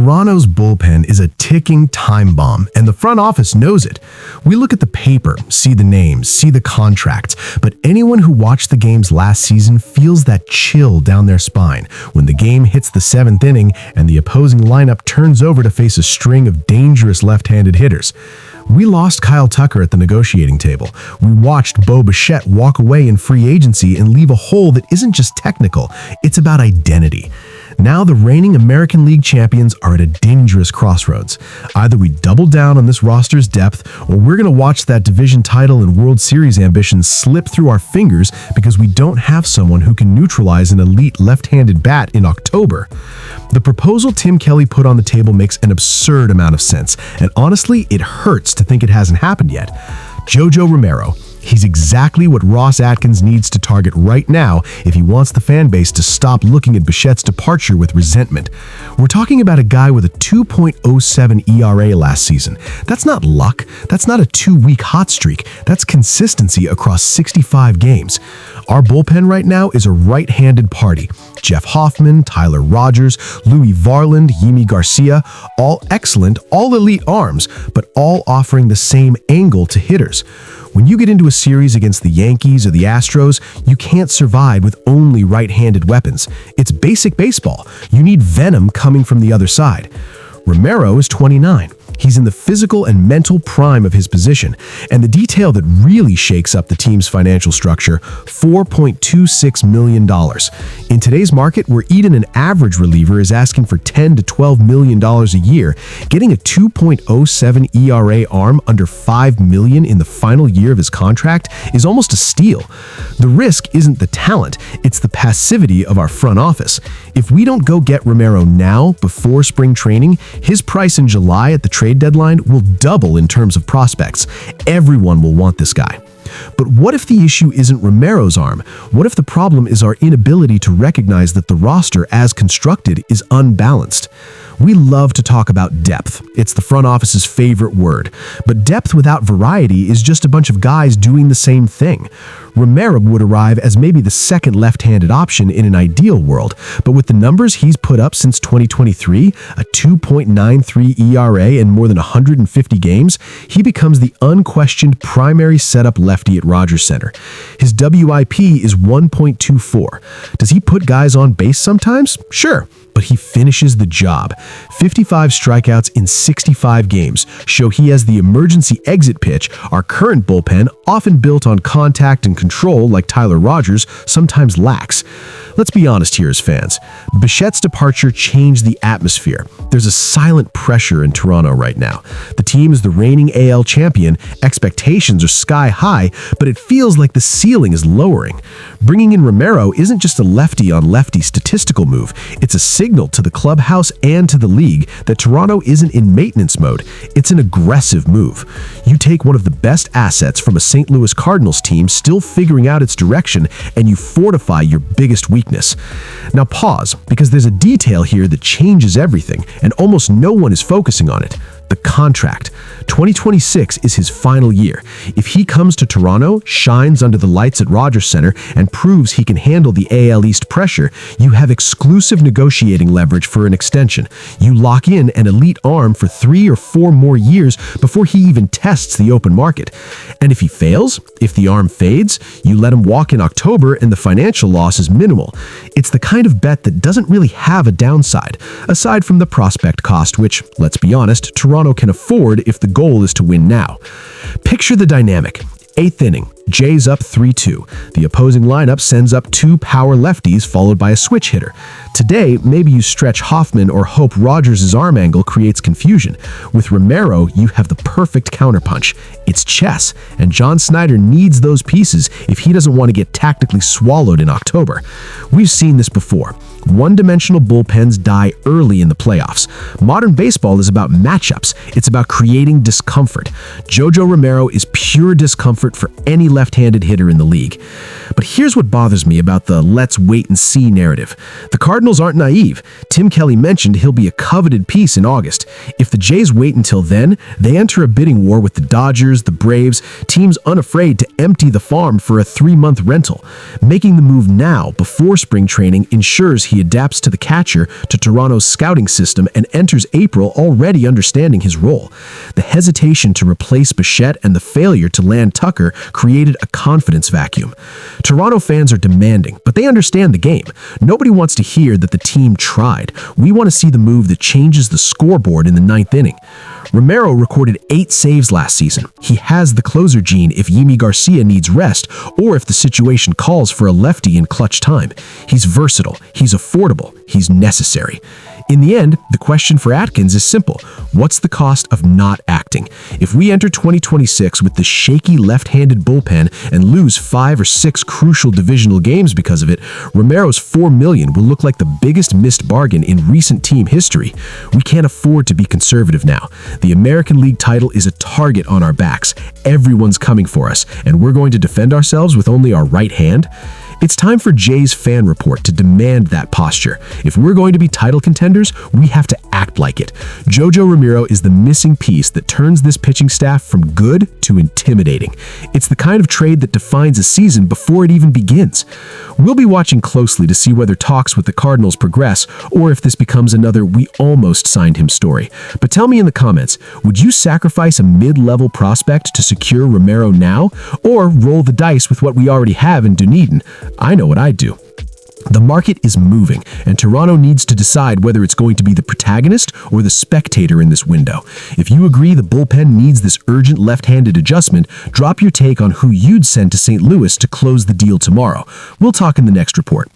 Toronto's bullpen is a ticking time bomb, and the front office knows it. We look at the paper, see the names, see the contracts, but anyone who watched the games last season feels that chill down their spine when the game hits the 7th inning and the opposing lineup turns over to face a string of dangerous left-handed hitters. We lost Kyle Tucker at the negotiating table. We watched Bo Bichette walk away in free agency and leave a hole that isn't just technical, it's about identity. Now the reigning American League champions are at a dangerous crossroads. Either we double down on this roster's depth, or we're going to watch that division title and World Series ambitions slip through our fingers because we don't have someone who can neutralize an elite left-handed bat in October. The proposal Tim Kelly put on the table makes an absurd amount of sense, and honestly, it hurts to think it hasn't happened yet. Jojo Romero. He's exactly what Ross Atkins needs to target right now if he wants the fan base to stop looking at Bichette's departure with resentment. We're talking about a guy with a 2.07 ERA last season. That's not luck. That's not a 2-week hot streak. That's consistency across 65 games. Our bullpen right now is a right-handed party. Jeff Hoffman, Tyler Rogers, Louis Varland, Yimi Garcia, all excellent, all elite arms, but all offering the same angle to hitters. When you get into a series against the Yankees or the Astros, you can't survive with only right-handed weapons. It's basic baseball. You need venom coming from the other side. Romero is 29. He's in the physical and mental prime of his position. And the detail that really shakes up the team's financial structure, $4.26 million. In today's market, where even an average reliever is asking for $10 to $12 million a year, getting a 2.07 ERA arm under $5 million in the final year of his contract is almost a steal. The risk isn't the talent, it's the passivity of our front office. If we don't go get Romero now, before spring training, his price in July at the trade deadline will double in terms of prospects. Everyone will want this guy. But what if the issue isn't Romero's arm? What if the problem is our inability to recognize that the roster as constructed is unbalanced? We love to talk about depth. It's the front office's favorite word. But depth without variety is just a bunch of guys doing the same thing. Romero would arrive as maybe the second left-handed option in an ideal world, but with the numbers he's put up since 2023, a 2.93 ERA in more than 150 games, he becomes the unquestioned primary setup lefty at Rogers Center. His WIP is 1.24. Does he put guys on base sometimes? Sure. But he finishes the job. 55 strikeouts in 65 games show he has the emergency exit pitch our current bullpen, often built on contact and control like Tyler Rogers, sometimes lacks. Let's be honest here as fans. Bichette's departure changed the atmosphere. There's a silent pressure in Toronto right now. The team is the reigning AL champion, expectations are sky high, but it feels like the ceiling is lowering. Bringing in Romero isn't just a lefty-on-lefty statistical move, it's a signal to the clubhouse and to the league that Toronto isn't in maintenance mode. It's an aggressive move. You take one of the best assets from a St. Louis Cardinals team still figuring out its direction, and you fortify your biggest weakness. Now pause, because there's a detail here that changes everything, and almost no one is focusing on it. The contract. 2026 is his final year. If he comes to Toronto, shines under the lights at Rogers Center, and proves he can handle the AL East pressure, you have exclusive negotiating leverage for an extension. You lock in an elite arm for 3 or 4 more years before he even tests the open market. And if he fails, if the arm fades, you let him walk in October and the financial loss is minimal. It's the kind of bet that doesn't really have a downside, aside from the prospect cost, which, let's be honest, Toronto can afford if the goal is to win now. Picture the dynamic. 8th inning, Jays up 3-2. The opposing lineup sends up 2 power lefties followed by a switch hitter. Today, maybe you stretch Hoffman or hope Rogers' arm angle creates confusion. With Romero, you have the perfect counterpunch. It's chess, and John Snyder needs those pieces if he doesn't want to get tactically swallowed in October. We've seen this before. One-dimensional bullpens die early in the playoffs. Modern baseball is about matchups. It's about creating discomfort. Jojo Romero is pure discomfort for any left-handed hitter in the league. But here's what bothers me about the let's wait and see narrative. The Cardinals aren't naive. Tim Kelly mentioned he'll be a coveted piece in August. If the Jays wait until then, they enter a bidding war with the Dodgers, the Braves, teams unafraid to empty the farm for a 3-month rental. Making the move now, before spring training, ensures he adapts to the catcher, to Toronto's scouting system, and enters April already understanding his role. The hesitation to replace Bichette and the failure to land Tucker created a confidence vacuum. Toronto fans are demanding, but they understand the game. Nobody wants to hear that the team tried. We want to see the move that changes the scoreboard in the 9th inning. Romero recorded 8 saves last season. He has the closer gene if Yimi Garcia needs rest or if the situation calls for a lefty in clutch time. He's versatile, he's affordable, he's necessary. In the end, the question for Atkins is simple. What's the cost of not acting? If we enter 2026 with the shaky left-handed bullpen and lose 5 or 6 crucial divisional games because of it, Romero's $4 million will look like the biggest missed bargain in recent team history. We can't afford to be conservative now. The American League title is a target on our backs. Everyone's coming for us, and we're going to defend ourselves with only our right hand? It's time for Jay's Fan Report to demand that posture. If we're going to be title contenders, we have to act like it. Jojo Romero is the missing piece that turns this pitching staff from good to intimidating. It's the kind of trade that defines a season before it even begins. We'll be watching closely to see whether talks with the Cardinals progress or if this becomes another "we almost signed him" story. But tell me in the comments, would you sacrifice a mid-level prospect to secure Romero now, or roll the dice with what we already have in Dunedin? I know what I'd do. The market is moving, and Toronto needs to decide whether it's going to be the protagonist or the spectator in this window. If you agree the bullpen needs this urgent left-handed adjustment, drop your take on who you'd send to St. Louis to close the deal tomorrow. We'll talk in the next report.